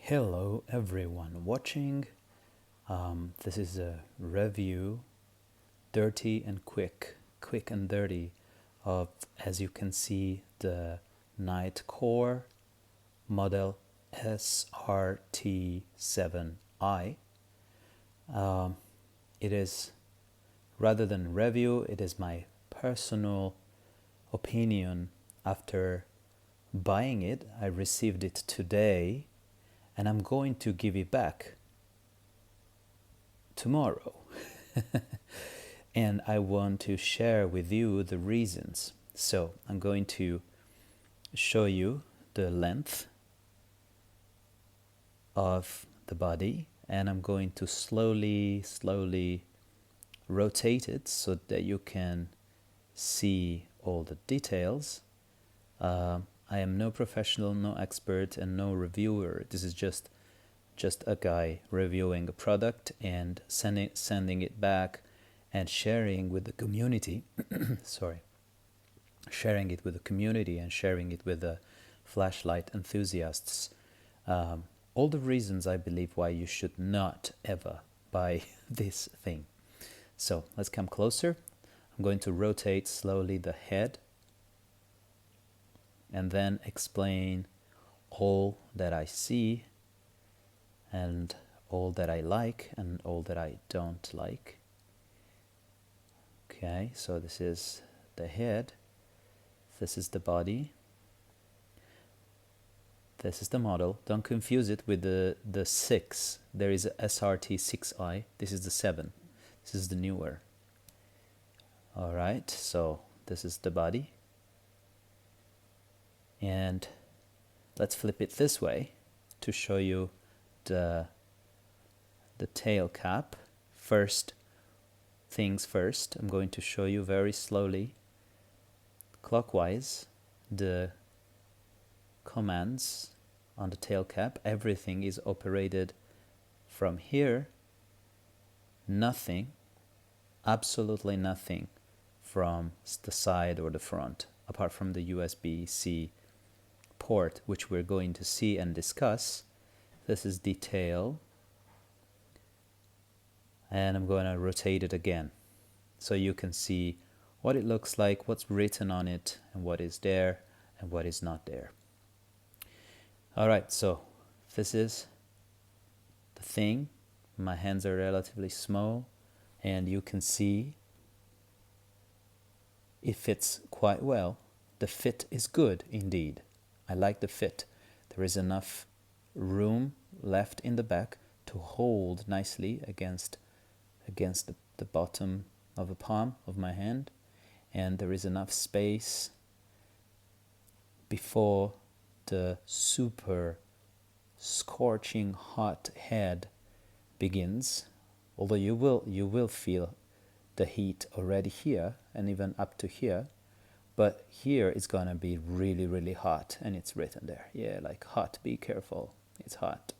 Hello everyone watching. This is a review, dirty and quick and dirty, of, as you can see, the Nitecore model SRT7i. It is, rather than review, it is my personal opinion after buying it. I received it today and I'm going to give it back tomorrow. And I want to share with you the reasons. So I'm going to show you the length of the body, and I'm going to slowly rotate it so that you can see all the details. I am no professional, no expert, and no reviewer. This is just a guy reviewing a product and sending it back and sharing with the community. Sharing it with the community and sharing it with the flashlight enthusiasts. All the reasons I believe why you should not ever buy this thing. So let's come closer. I'm going to rotate slowly the head and then explain all that I see and all that I like and all that I don't like. Okay, so this is the head, this is the body, this is the model. Don't confuse it with the 6. There is a SRT7i. This is the 7. This is the newer. Alright, so this is the body. And let's flip it this way to show you the tail cap. First things first, I'm going to show you very slowly, clockwise, the commands on the tail cap. Everything is operated from here. Nothing, absolutely nothing from the side or the front, apart from the USB-C port, which we're going to see and discuss. This is the tail, and I'm going to rotate it again so you can see what it looks like, what's written on it, and what is there and what is not there. Alright, so this is the thing. My hands are relatively small, and you can see it fits quite well. The fit is good indeed. I like the fit. There is enough room left in the back to hold nicely against the bottom of the palm of my hand, and there is enough space before the super scorching hot head begins, although you will feel the heat already here and even up to here, but here it's gonna be really hot, and it's written there, yeah, like hot, be careful, it's hot.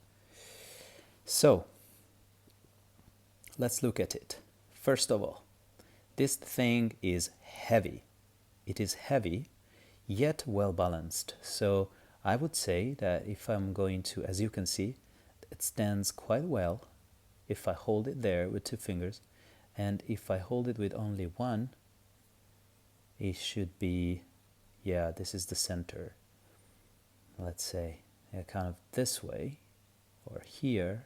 So let's look at it. First of all, this thing is heavy. It is heavy yet well balanced. So I would say that if I'm going to, as you can see, it stands quite well if I hold it there with 2 fingers, and if I hold it with only one, it should be, yeah, this is the center. Let's say, yeah, kind of this way, or here,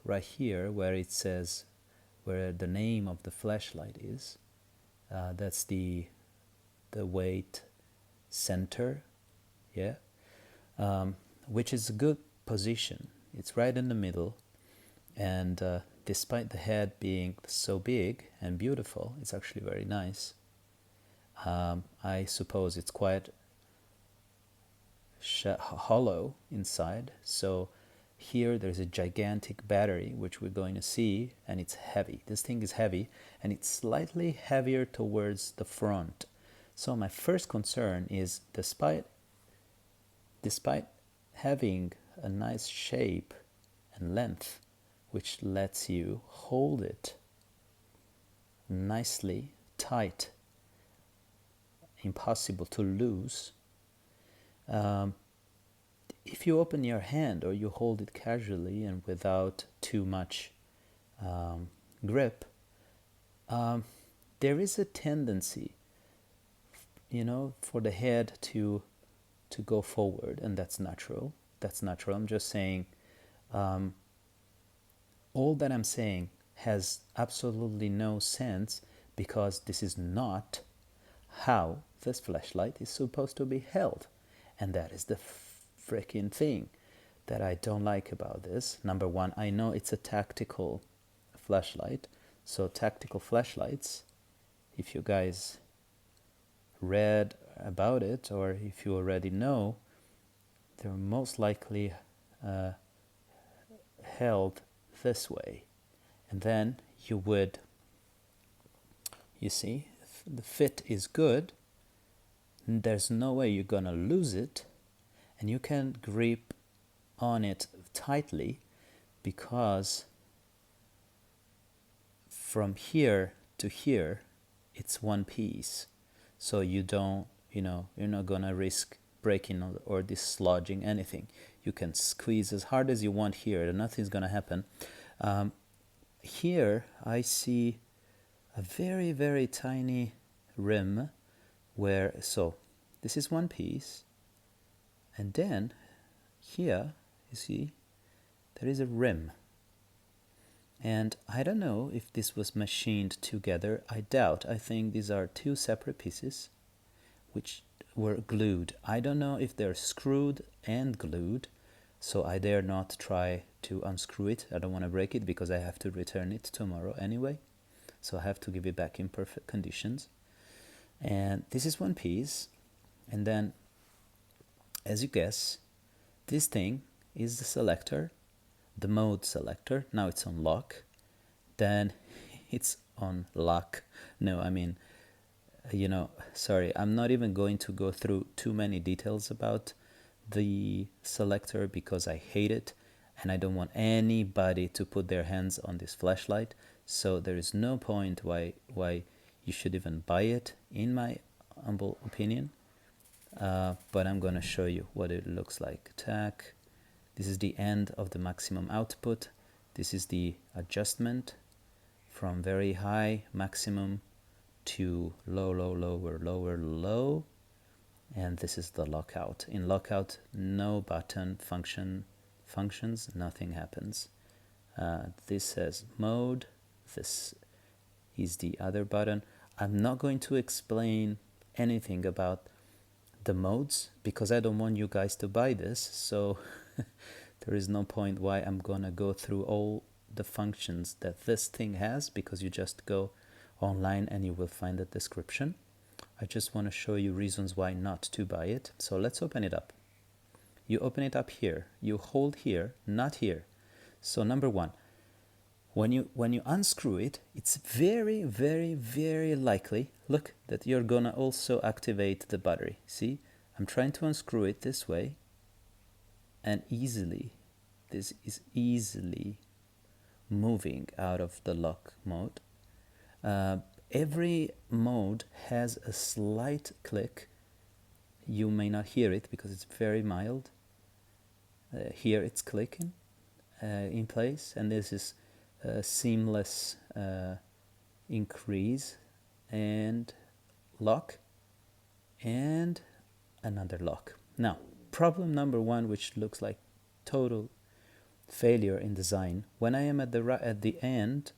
right here, where it says, where the name of the flashlight is. That's the weight center, yeah, which is a good position. It's right in the middle, and despite the head being so big and beautiful, it's actually very nice. I suppose it's quite hollow inside, so here there's a gigantic battery, which we're going to see, and it's heavy. This thing is heavy, and it's slightly heavier towards the front. So my first concern is, despite having a nice shape and length, which lets you hold it nicely tight, impossible to lose, if you open your hand or you hold it casually and without too much grip, there is a tendency, for the head to go forward, and that's natural. I'm just saying, all that I'm saying has absolutely no sense, because this is not how this flashlight is supposed to be held. And that is the freaking thing that I don't like about this. Number one, I know it's a tactical flashlight. So tactical flashlights, if you guys read about it, or if you already know, they're most likely held this way. And then you see, if the fit is good, there's no way you're gonna lose it, and you can grip on it tightly, because from here to here it's one piece. So you don't, you're not gonna risk breaking or dislodging anything. You can squeeze as hard as you want here and nothing's gonna happen. Here I see a very, very tiny rim where, so this is one piece, and then here you see there is a rim, and I don't know if this was machined together. I doubt. I think these are two separate pieces which were glued. I don't know if they're screwed and glued, so I dare not try to unscrew it. I don't want to break it because I have to return it tomorrow anyway, so I have to give it back in perfect conditions. And this is one piece, and then, as you guess, this thing is the selector, the mode selector. Now it's on lock, then it's on lock. No, I mean, sorry, I'm not even going to go through too many details about the selector because I hate it and I don't want anybody to put their hands on this flashlight. So there is no point why you should even buy it, in my humble opinion. But I'm gonna show you what it looks like. Tack. This is the end of the maximum output. This is the adjustment from very high maximum to low, low, lower, lower, low. And this is the lockout. In lockout, no button functions, nothing happens. This says mode. This is the other button. I'm not going to explain anything about the modes because I don't want you guys to buy this, so there is no point why I'm gonna go through all the functions that this thing has, because you just go online and you will find the description. I just want to show you reasons why not to buy it. So let's open it up. You open it up here, you hold here, not here. So number one, when you unscrew it, it's very, very, very likely, look, that you're gonna also activate the battery. See, I'm trying to unscrew it this way, and this is easily moving out of the lock mode. Every mode has a slight click. You may not hear it because it's very mild. Here it's clicking in place, and this is seamless increase and lock and another lock. Now, problem number one, which looks like total failure in design. When I am at the end,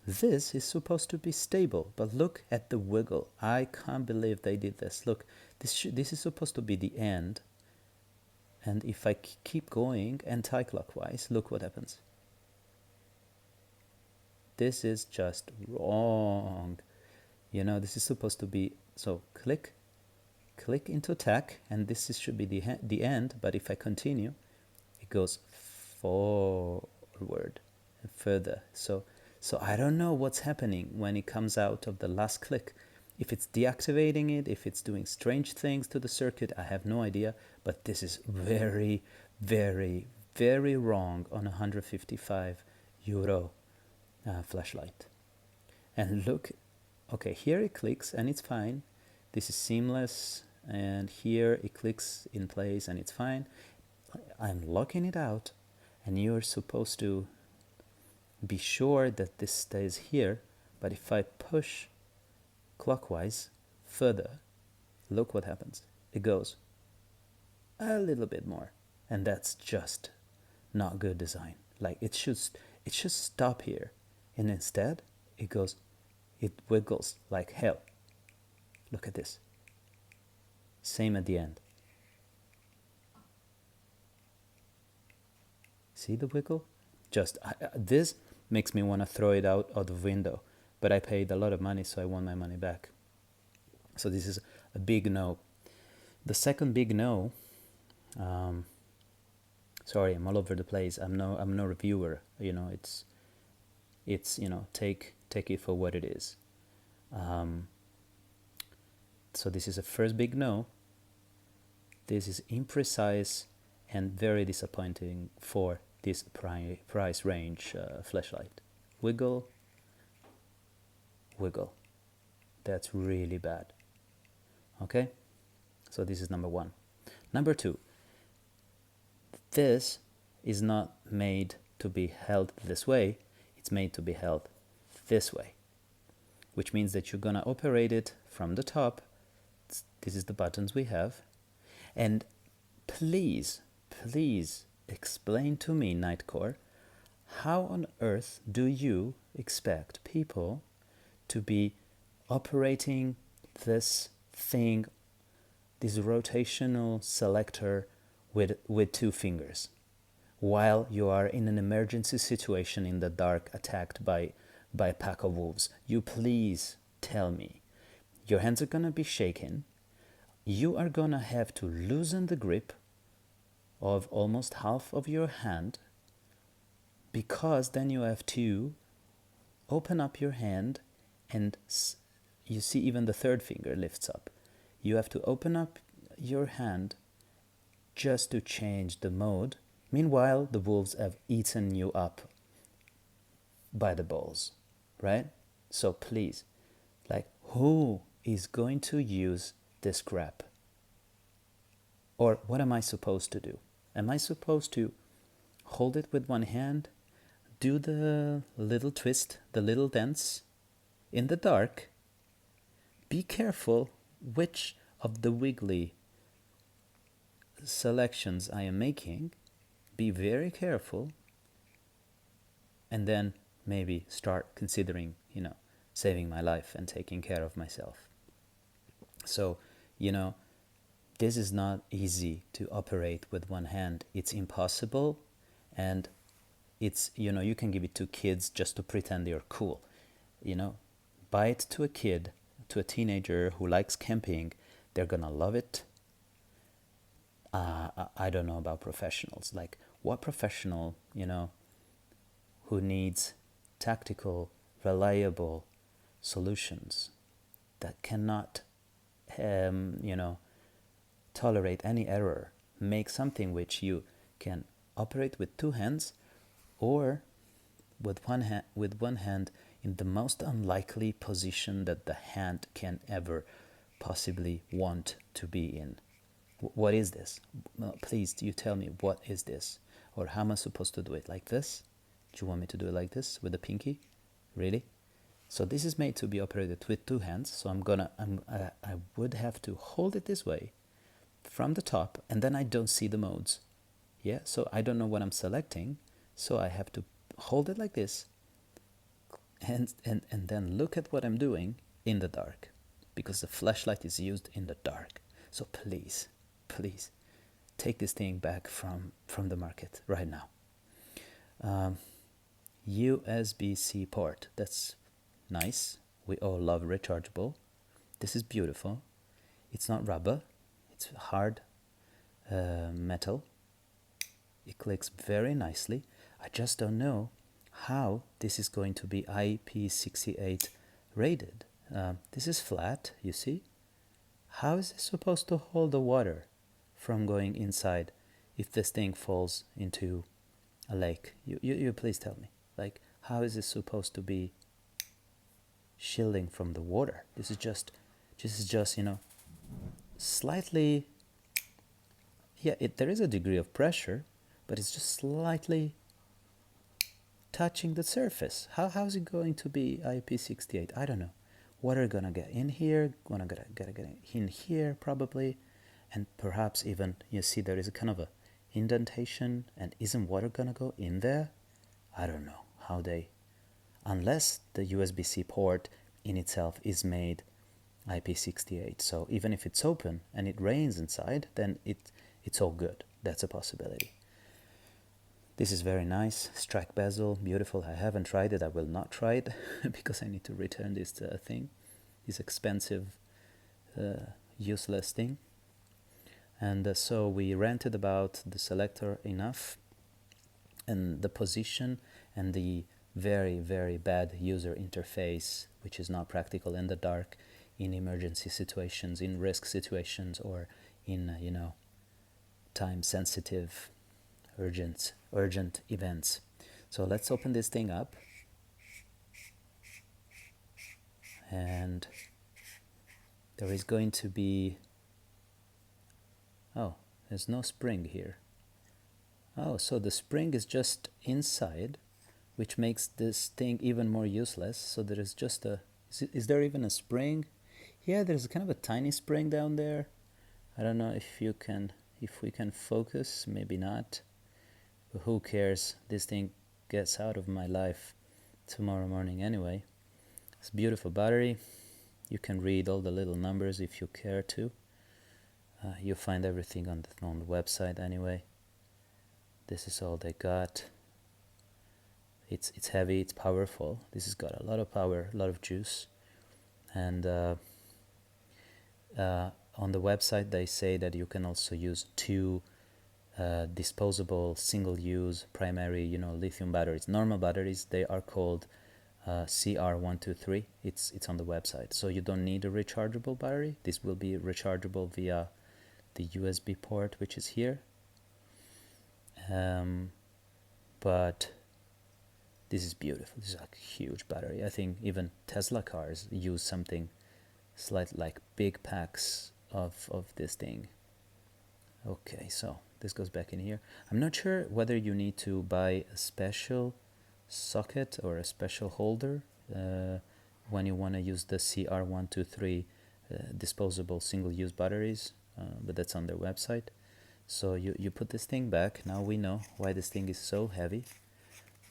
this is supposed to be stable, but look at the wiggle. I can't believe they did this. Look, this is supposed to be the end, and if I keep going anti-clockwise, look what happens. This is just wrong. This is supposed to be, so click into tack, and this should be the end, but if I continue, it goes forward and further. So I don't know what's happening when it comes out of the last click. If it's deactivating it, if it's doing strange things to the circuit, I have no idea, but this is very, very, very wrong on a €155 flashlight. And look, okay, here it clicks and it's fine. This is seamless, and here it clicks in place and it's fine. I'm locking it out, and you're supposed to be sure that this stays here. But if I push clockwise further, look what happens. It goes a little bit more, and that's just not good design. Like it should stop here, and instead it wiggles like hell. Look at this. Same at the end. See the wiggle? This makes me want to throw it out of the window, but I paid a lot of money, so I want my money back. So this is a big no. The second big no, sorry, I'm all over the place. I'm no reviewer. It's take it for what it is. So this is a first big no. This is imprecise and very disappointing for this price range flashlight. Wiggle, wiggle. That's really bad. Okay, so this is number one. Number two, this is not made to be held this way. It's made to be held this way, which means that you're gonna operate it from the top. This is the buttons we have. And please explain to me, Nitecore, how on earth do you expect people to be operating this thing, this rotational selector with two fingers, while you are in an emergency situation in the dark, attacked by a pack of wolves? You please tell me. Your hands are gonna be shaking. You are gonna have to loosen the grip of almost half of your hand, because then you have to open up your hand, and you see even the third finger lifts up. You have to open up your hand just to change the mode. Meanwhile, the wolves have eaten you up by the balls, right? So please, like, who is going to use this crap? Or what am I supposed to do? Am I supposed to hold it with one hand, do the little twist, the little dance in the dark? Be careful which of the wiggly selections I am making. Be very careful, and then maybe start considering, saving my life and taking care of myself. So, this is not easy to operate with one hand. It's impossible, and it's, you can give it to kids just to pretend you're cool. Buy it to a kid, to a teenager who likes camping. They're gonna love it. I don't know about professionals. Like, what professional, who needs tactical, reliable solutions that cannot, tolerate any error, make something which you can operate with two hands, or with one hand in the most unlikely position that the hand can ever possibly want to be in. What is this? Please, do you tell me, what is this? Or how am I supposed to do it? Like this? Do you want me to do it like this with the pinky? Really? So this is made to be operated with two hands. So I would have to hold it this way from the top, and then I don't see the modes. Yeah, so I don't know what I'm selecting. So I have to hold it like this, and then look at what I'm doing in the dark, because the flashlight is used in the dark. So please take this thing back from the market right now. USB-C port, that's nice. We all love rechargeable. This is beautiful. It's not rubber, it's hard metal. It clicks very nicely. I just don't know how this is going to be IP68 rated. This is flat, you see. How is this supposed to hold the water from going inside if this thing falls into a lake? You please tell me. Like, how is this supposed to be shielding from the water? This is just slightly yeah, there is a degree of pressure, but it's just slightly touching the surface. How's it going to be IP68? I don't know. Water gonna get in here, gonna get in here probably, and perhaps even you see there is a kind of a indentation, and isn't water gonna go in there? I don't know how they, unless the USB-C port in itself is made IP68. So even if it's open and it rains inside, then it's all good. That's a possibility. This is very nice. Strike bezel, beautiful. I haven't tried it. I will not try it because I need to return this thing, this expensive, useless thing. And so we ranted about the selector enough, and the position, and the very, very bad user interface, which is not practical in the dark, in emergency situations, in risk situations, or in, time-sensitive, urgent events. So let's open this thing up. And there is going to be, oh, there's no spring here. Oh, so the spring is just inside, which makes this thing even more useless. So there is just a, is there even a spring? Yeah, there's kind of a tiny spring down there. I don't know if we can focus, maybe not. But who cares? This thing gets out of my life tomorrow morning anyway. It's a beautiful battery. You can read all the little numbers if you care to. You'll find everything on the website anyway. This is all they got. It's heavy, it's powerful. This has got a lot of power, a lot of juice. And on the website they say that you can also use two disposable single-use primary, lithium batteries. Normal batteries, they are called CR123. It's on the website. So you don't need a rechargeable battery. This will be rechargeable via the USB port, which is here. But this is beautiful. This is like a huge battery. I think even Tesla cars use something slightly like big packs of this thing. Okay, so this goes back in here. I'm not sure whether you need to buy a special socket or a special holder when you want to use the CR123 disposable single-use batteries, but that's on their website. So you put this thing back. Now we know why this thing is so heavy,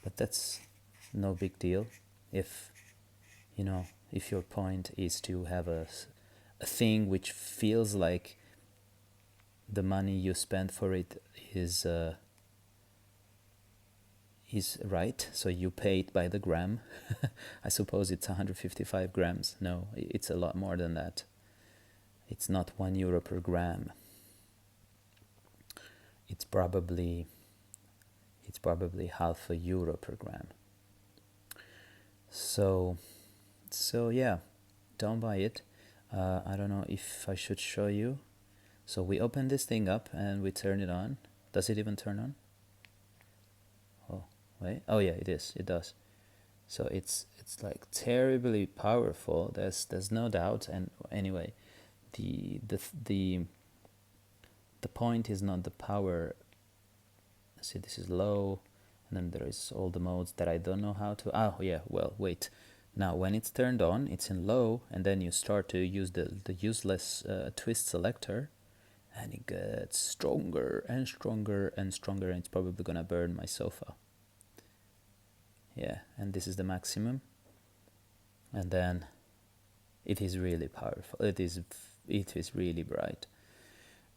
but that's no big deal if your point is to have a thing which feels like the money you spend for it is right. So you pay it by the gram. I suppose it's 155 grams. No, it's a lot more than that. It's not €1 per gram. It's probably €0.50 per gram. So yeah, don't buy it. I don't know if I should show you. So we open this thing up and we turn it on. Does it even turn on? Oh wait. Oh yeah, it is. It does. So it's like terribly powerful. There's no doubt. And anyway, the point is not the power. See, this is low, and then there is all the modes that I don't know how to. Oh yeah, well wait. Now when it's turned on, it's in low, and then you start to use the useless twist selector, and it gets stronger and stronger and stronger, and it's probably gonna burn my sofa. Yeah, and this is the maximum, and then it is really powerful. It is really bright.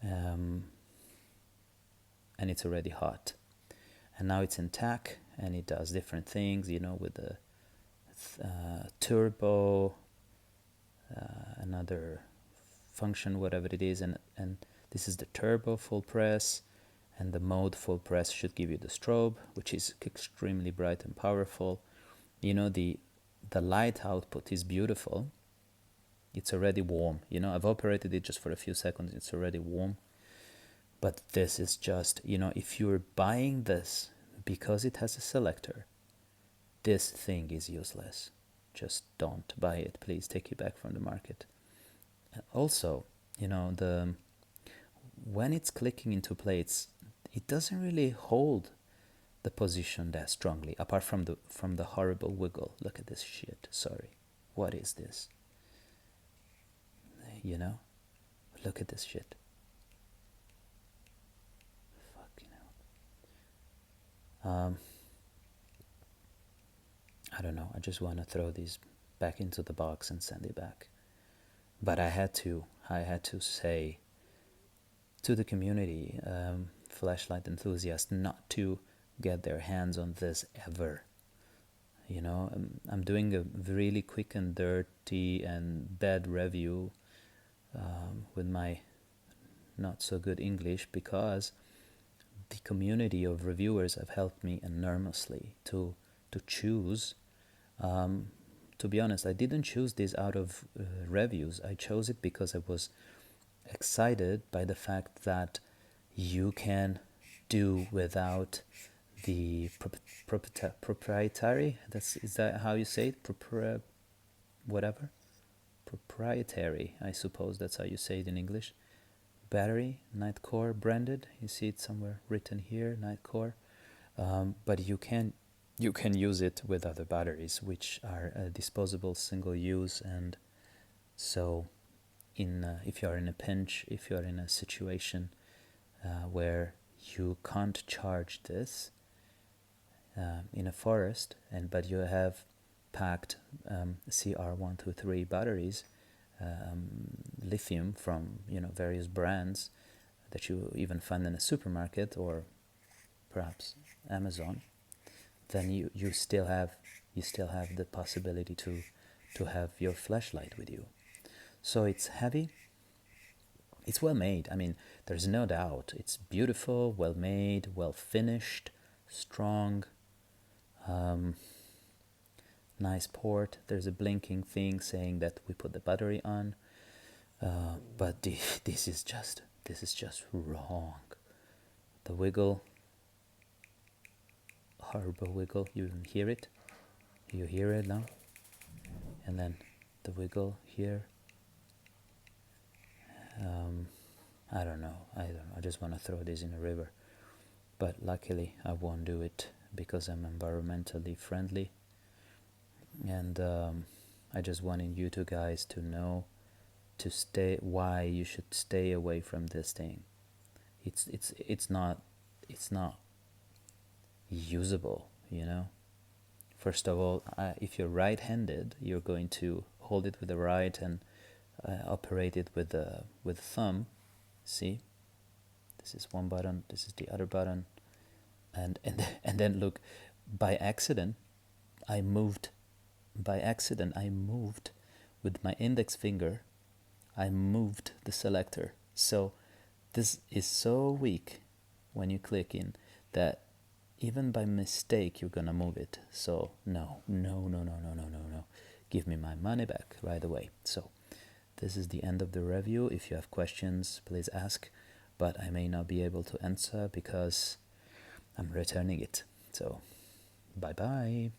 And it's already hot, and now it's in TAC, and it does different things, with the turbo, another function, whatever it is, and this is the turbo full press, and the mode full press should give you the strobe, which is extremely bright and powerful. The light output is beautiful. It's already warm. I've operated it just for a few seconds. It's already warm. But this is just, if you're buying this because it has a selector, this thing is useless. Just don't buy it. Please take it back from the market. Also, when it's clicking into place, it doesn't really hold the position that strongly, apart from the horrible wiggle. Look at this shit. Sorry, what is this? You know, look at this shit. Fucking hell. I don't know. I just want to throw these back into the box and send it back. But I had to say to the community, flashlight enthusiasts, not to get their hands on this ever. You know, I'm doing a really quick and dirty and bad review with my not so good English, because the community of reviewers have helped me enormously to choose. To be honest, I didn't choose this out of reviews. I chose it because I was excited by the fact that you can do without the proprietary, is that how you say it? Whatever. Proprietary, I suppose that's how you say it in English. Battery, Nitecore branded. You see it somewhere written here, Nitecore. But you can use it with other batteries, which are disposable, single use, and so if you're in a pinch, if you're in a situation where you can't charge this in a forest, but you have packed CR123 batteries, lithium from various brands that you even find in a supermarket or perhaps Amazon, then you still have the possibility to have your flashlight with you. So it's heavy. It's well made. I mean, there's no doubt. It's beautiful, well made, well finished, strong. Nice port. There's a blinking thing saying that we put the battery on. But this is just wrong. The wiggle, horrible wiggle. You hear it? You hear it now? And then the wiggle here. I don't know. I just want to throw this in a river. But luckily, I won't do it because I'm environmentally friendly. And I just wanted you two guys to know why you should stay away from this thing. It's not usable, you know. First of all, if you're right-handed, you're going to hold it with the right and operate it with the thumb. See, this is one button, this is the other button, and then look, by accident I moved with my index finger. I moved the selector, so this is so weak when you click in that even by mistake you're gonna move it. So no, give me my money back right away. So this is the end of the review. If you have questions, please ask, but I may not be able to answer because I'm returning it. So bye bye.